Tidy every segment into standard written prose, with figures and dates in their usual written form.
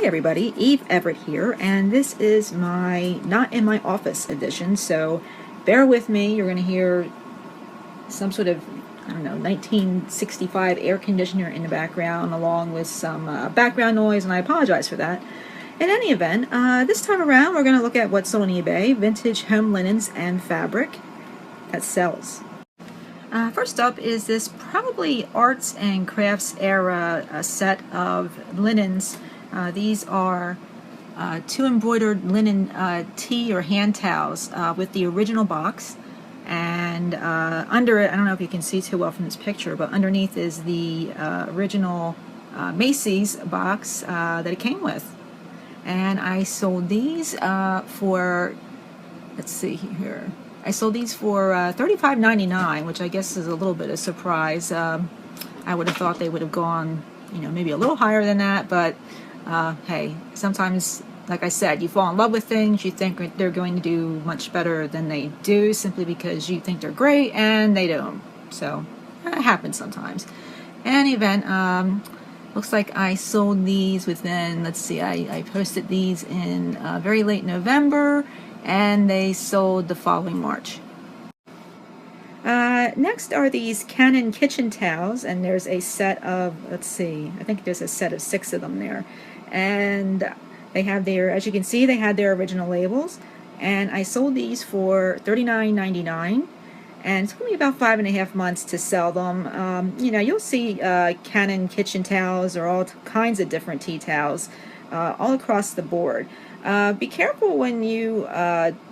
Hi everybody, Eve Everett here, and this is my not in my office edition, so bear with me. You're going to hear some sort of, I don't know, 1965 air conditioner in the background along with some background noise, and I apologize for that. In any event, this time around we're going to look at what's on eBay, vintage home linens and fabric that sells. First up is this probably arts and crafts era set of linens. These are two embroidered linen tea or hand towels with the original box, and under it, I don't know if you can see too well from this picture, but underneath is the original Macy's box that it came with. And I sold these for, let's see here, I sold these for $35.99, which I guess is a little bit of a surprise. I would have thought they would have gone, maybe a little higher than that, but hey, sometimes, like I said, you fall in love with things, you think they're going to do much better than they do simply because you think they're great and they don't. So it happens sometimes. In any event, looks like I sold these within, let's see, I posted these in very late November, and they sold the following March. Next are these Canon kitchen towels, and there's a set of, let's see, I think there's a set of 6 of them there. And they have their, as you can see, they had their original labels, and I sold these for $39.99, and it took me about 5.5 months to sell them. You'll see Canon kitchen towels or all kinds of different tea towels all across the board. Be careful when you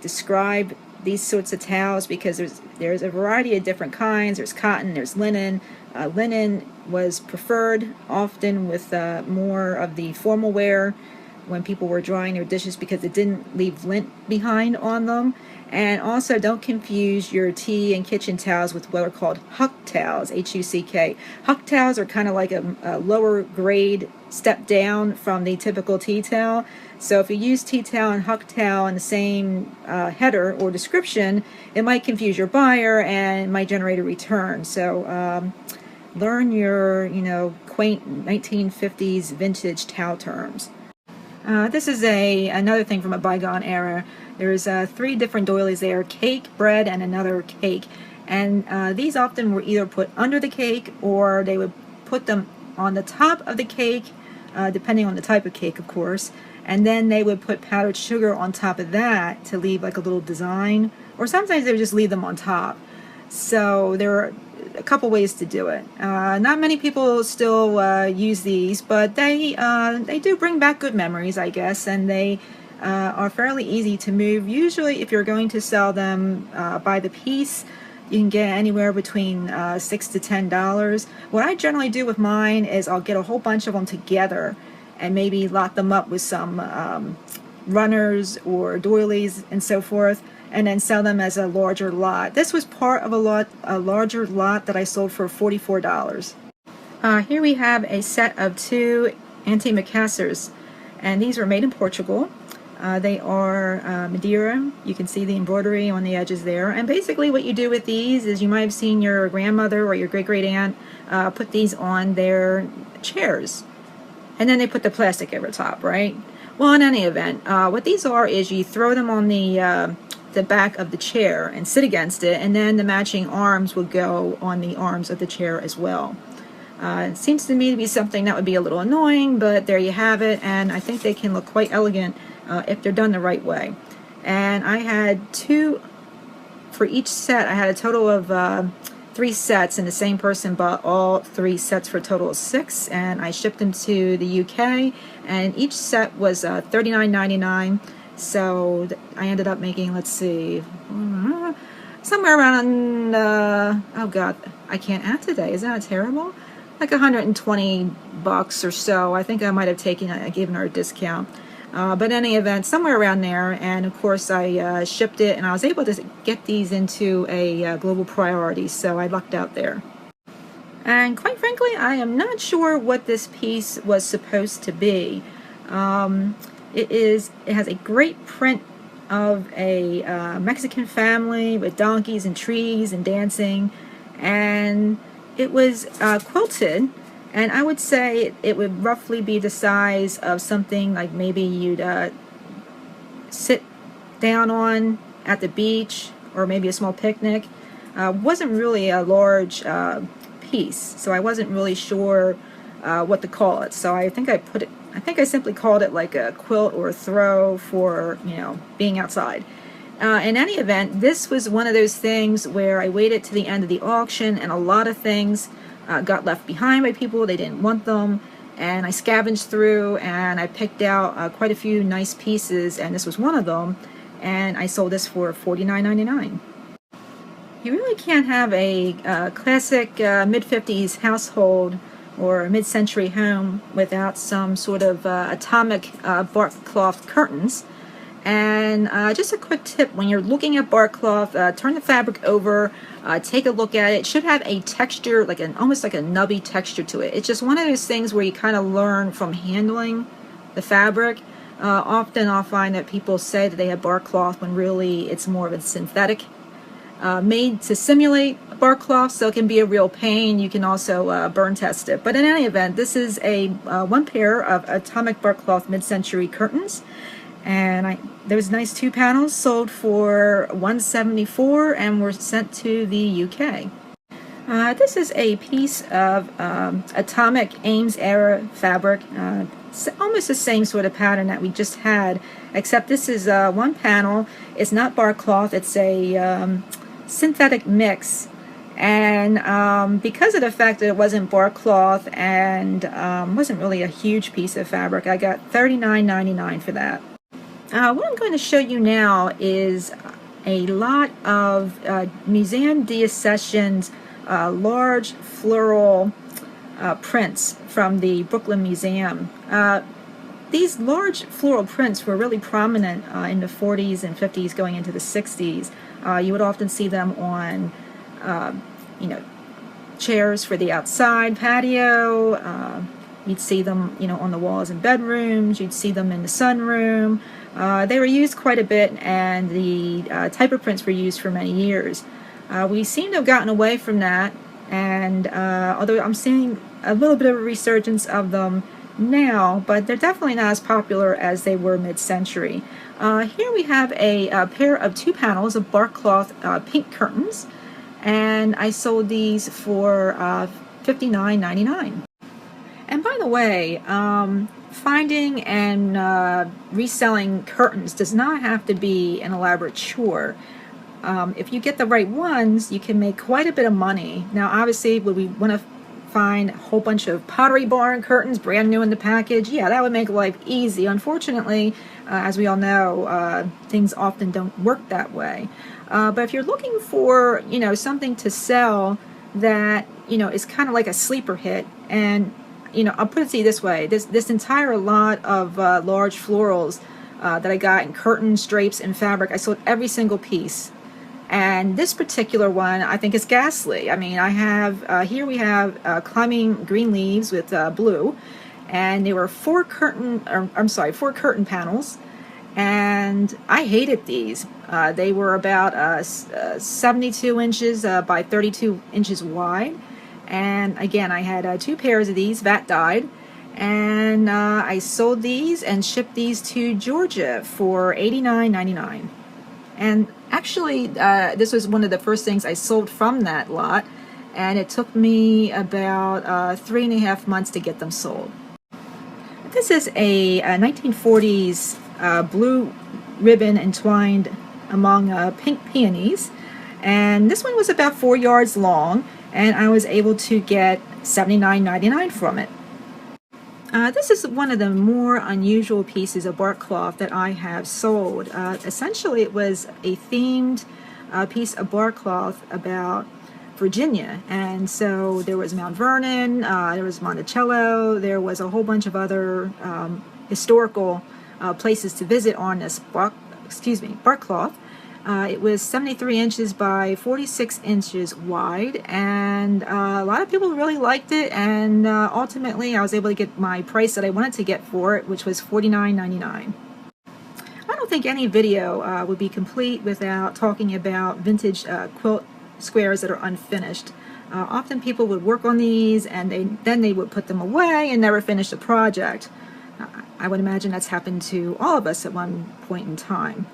describe these sorts of towels, because there's a variety of different kinds. There's cotton, there's linen. Linen was preferred often with more of the formal wear when people were drying their dishes because it didn't leave lint behind on them. And also, don't confuse your tea and kitchen towels with what are called huck towels, H-U-C-K. Huck towels are kind of like a lower grade step down from the typical tea towel. So if you use tea towel and huck towel in the same header or description, it might confuse your buyer and it might generate a return. So learn your, quaint 1950s vintage towel terms. This is another thing from a bygone era. There's 3 different doilies there: cake, bread, and another cake. And these often were either put under the cake or they would put them on the top of the cake, depending on the type of cake, of course. And then they would put powdered sugar on top of that to leave like a little design, or sometimes they would just leave them on top. So there are a couple ways to do it. Not many people still use these, but they do bring back good memories, I guess, and they are fairly easy to move. Usually, if you're going to sell them by the piece, you can get anywhere between $6 to $10. What I generally do with mine is I'll get a whole bunch of them together and maybe lot them up with some runners or doilies and so forth, and then sell them as a larger lot. This was part of a larger lot that I sold for $44. Here we have a set of 2 Antimacassars, and these were made in Portugal. They are Madeira. You can see the embroidery on the edges there. And basically what you do with these is, you might have seen your grandmother or your great-great aunt put these on their chairs. And then they put the plastic over top, right? Well, in any event, what these are is you throw them on the back of the chair and sit against it, and then the matching arms will go on the arms of the chair as well. It seems to me to be something that would be a little annoying, but there you have it, and I think they can look quite elegant if they're done the right way. And I had 2 for each set. I had a total of 3 sets, and the same person bought all 3 sets for a total of 6, and I shipped them to the UK, and each set was $39.99. So I ended up making, let's see, somewhere around, oh god, I can't add today, is that terrible? Like $120 or so. I think I might have given her a discount. But in any event, somewhere around there, and of course I shipped it, and I was able to get these into a global priority, so I lucked out there. And quite frankly, I am not sure what this piece was supposed to be. It has a great print of a Mexican family with donkeys and trees and dancing, and it was quilted And I would say it would roughly be the size of something like maybe you'd sit down on at the beach, or maybe a small picnic. Wasn't really a large piece, so I wasn't really sure what to call it. So I think I simply called it like a quilt or a throw for, being outside. In any event, this was one of those things where I waited to the end of the auction, and a lot of things got left behind by people. They didn't want them, and I scavenged through and I picked out quite a few nice pieces, and this was one of them, and I sold this for $49.99. You really can't have a classic mid-50s household or mid-century home without some sort of atomic bark cloth curtains. And just a quick tip, when you're looking at bark cloth, turn the fabric over, take a look at it. It should have a texture, almost like a nubby texture to it. It's just one of those things where you kind of learn from handling the fabric. Often I'll find that people say that they have bark cloth when really it's more of a synthetic, made to simulate bark cloth, so it can be a real pain. You can also burn test it. But in any event, this is a one pair of atomic bark cloth mid-century curtains. And those nice 2 panels sold for $174 and were sent to the UK. This is a piece of atomic Ames era fabric, almost the same sort of pattern that we just had, except this is one panel. It's not bark cloth, it's a synthetic mix. And because of the fact that it wasn't bark cloth and wasn't really a huge piece of fabric, I got $39.99 for that. What I'm going to show you now is a lot of Museum d'Association's large floral prints from the Brooklyn Museum. These large floral prints were really prominent in the 40s and 50s going into the 60s. You would often see them on chairs for the outside patio. You'd see them on the walls in bedrooms. You'd see them in the sunroom. They were used quite a bit, and the type of prints were used for many years. We seem to have gotten away from that, and although I'm seeing a little bit of a resurgence of them now, but they're definitely not as popular as they were mid-century. Here we have a pair of 2 panels of bark cloth pink curtains, and I sold these for $59.99. And by the way, finding and reselling curtains does not have to be an elaborate chore. If you get the right ones, you can make quite a bit of money. Now, obviously, would we want to find a whole bunch of Pottery Barn curtains brand new in the package? Yeah, that would make life easy. Unfortunately, as we all know, things often don't work that way. But if you're looking for, something to sell that, is kind of like a sleeper hit, and I'll put it to you this way: this entire lot of large florals that I got in curtains, drapes, and fabric, I sold every single piece. And this particular one, I think, is ghastly. I mean, I have here we have climbing green leaves with blue, and there were 4 curtain panels, and I hated these. They were about 72 inches by 32 inches wide. And again, I had 2 pairs of these, VAT dyed, and I sold these and shipped these to Georgia for $89.99. And actually, this was one of the first things I sold from that lot, and it took me about 3.5 months to get them sold. This is a 1940s blue ribbon entwined among pink peonies, and this one was about 4 yards long, and I was able to get $79.99 from it. This is one of the more unusual pieces of bark cloth that I have sold. Essentially, it was a themed piece of bark cloth about Virginia, and so there was Mount Vernon, there was Monticello, there was a whole bunch of other historical places to visit on this bark cloth. It was 73 inches by 46 inches wide, and a lot of people really liked it, and ultimately I was able to get my price that I wanted to get for it, which was $49.99. I don't think any video would be complete without talking about vintage quilt squares that are unfinished. Often people would work on these and then they would put them away and never finish the project. I would imagine that's happened to all of us at one point in time.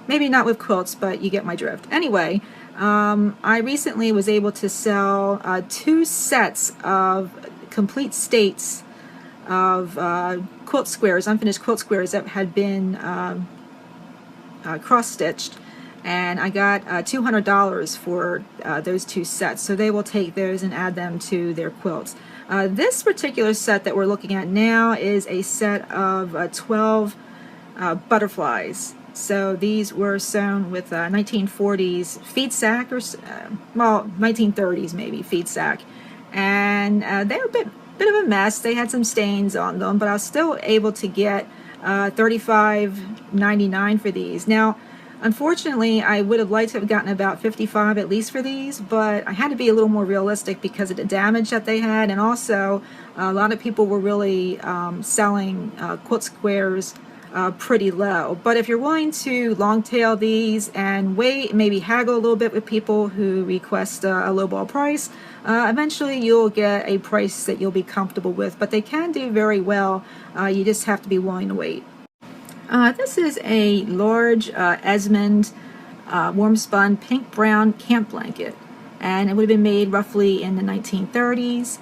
Maybe not with quilts, but you get my drift. Anyway, I recently was able to sell 2 sets of complete states of quilt squares, unfinished quilt squares that had been cross-stitched, and I got $200 for those 2 sets. So they will take those and add them to their quilts. This particular set that we're looking at now is a set of 12 butterflies. So these were sewn with 1940s feed sack, or well, 1930s maybe feed sack, and they were a bit of a mess. They had some stains on them, but I was still able to get $35.99 for these. Now, unfortunately, I would have liked to have gotten about $55 at least for these, but I had to be a little more realistic because of the damage that they had, and also a lot of people were really selling quilt squares pretty low. But if you're willing to long tail these and wait, maybe haggle a little bit with people who request a lowball price, eventually you'll get a price that you'll be comfortable with. But they can do very well. You just have to be willing to wait. This is a large Esmond warm spun pink brown camp blanket, and it would have been made roughly in the 1930s,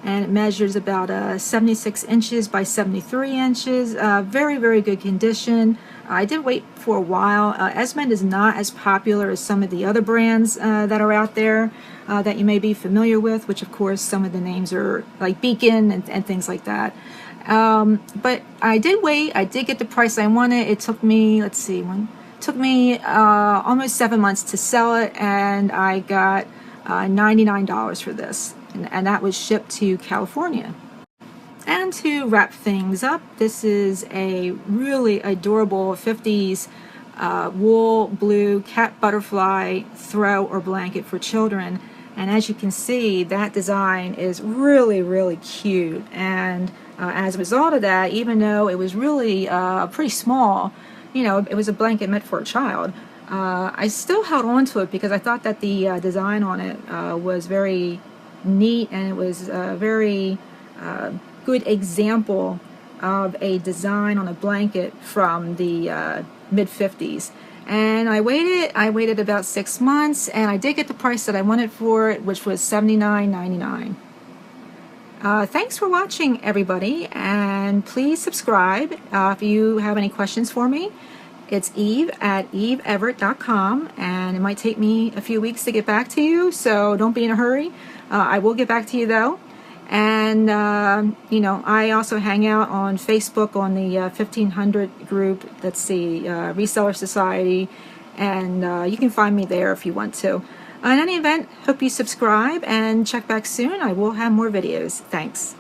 and it measures about 76 inches by 73 inches. Very, very good condition. I did wait for a while. Esmond is not as popular as some of the other brands that are out there that you may be familiar with, which of course some of the names are like Beacon and things like that. But I did wait. I did get the price I wanted. It took me, let's see, took me almost 7 months to sell it, and I got $99 for this, and that was shipped to California. And to wrap things up, this is a really adorable 50s wool blue cat butterfly throw or blanket for children. And as you can see, that design is really, really cute. And as a result of that, even though it was really pretty small, you know, it was a blanket meant for a child, I still held on to it because I thought that the design on it was very neat, and it was a very good example of a design on a blanket from the mid-50s. And I waited about 6 months, and I did get the price that I wanted for it, which was $79.99. Thanks for watching, everybody, and please subscribe if you have any questions for me. It's Eve at eveeverett.com, and it might take me a few weeks to get back to you, so don't be in a hurry. I will get back to you though. And you know, I also hang out on Facebook on the 1500 group. That's the Reseller Society, and you can find me there if you want to. In any event, hope you subscribe and check back soon. I will have more videos. Thanks.